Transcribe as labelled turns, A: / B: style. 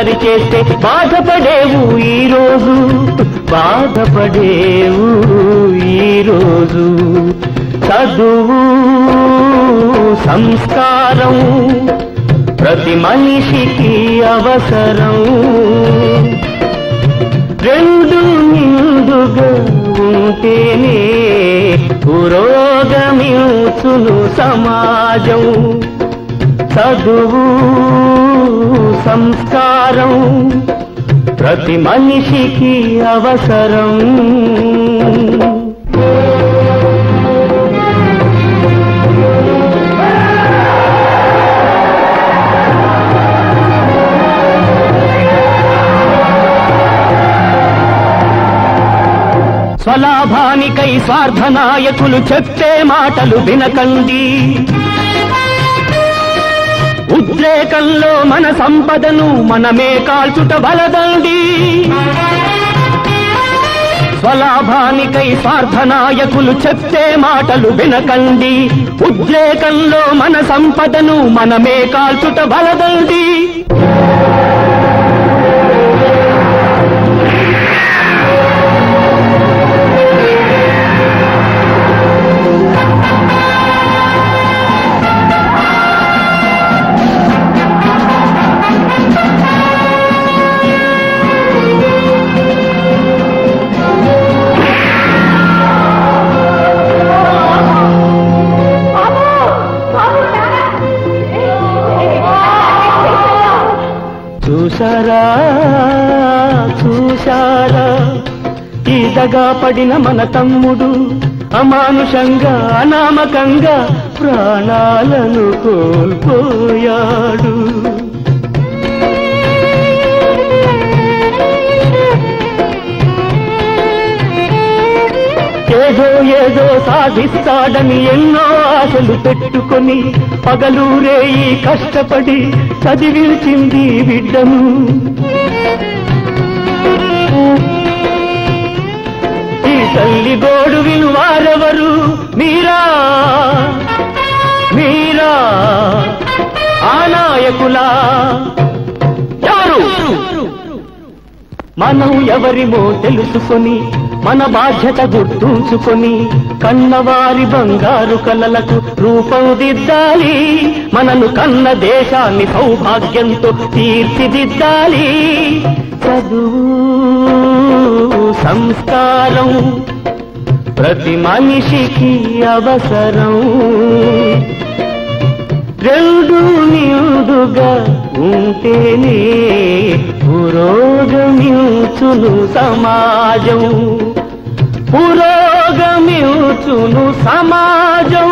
A: సరిచేస్తే బాధపడేవు ఈరోజు, బాధపడేవు ఈరోజు. చదువు సంస్కారం ప్రతి మనిషికి అవసరం, రెండు నిండుగా ఉంటేనే పురోగమించును సమాజం. చదువు సంస్కారం ప్రతి మనిషికి అవసరం. స్వలాభానికై స్వార్థ నాయకులు చెప్పే మాటలు వినకండి, ఉద్రేకంలో మన సంపదను మనమే కాల్చుట వలదండి. స్వలాభానికై స్వార్థ నాయకులు చెప్పే మాటలు వినకండి, ఉద్రేకంలో మన సంపదను మనమే కాల్చుట వలదండి. చూశారా చూశారా ఈదగా పడిన మన తమ్ముడు అమానుషంగా అనామకంగా ప్రాణాలను కోల్పోయాడు. ఏదో ఏదో సాధిస్తాడని ఎన్నో ఆశలు పెట్టుకొని పగలు రేయి కష్టపడి చదివించింది బిడ్డను. ఈ తల్లి గోడు వినువారెవరు? మీరా మీరా ఆ నాయకులా? మనం ఎవరిమో తెలుసుకొని మన బాధ్యత గుర్తుంచుకొని కన్నవారి బంగారు కలలకు రూపం దిద్దాలి. మనను కన్న దేశాన్ని సౌభాగ్యంతో తీర్చిదిద్దాలి. చదువు సంస్కారం ప్రతి మనిషికి అవసరం, రెండు నిండుగా ఉంటేనే పురోగమించును సమాజం, పురోగమించును సమాజం.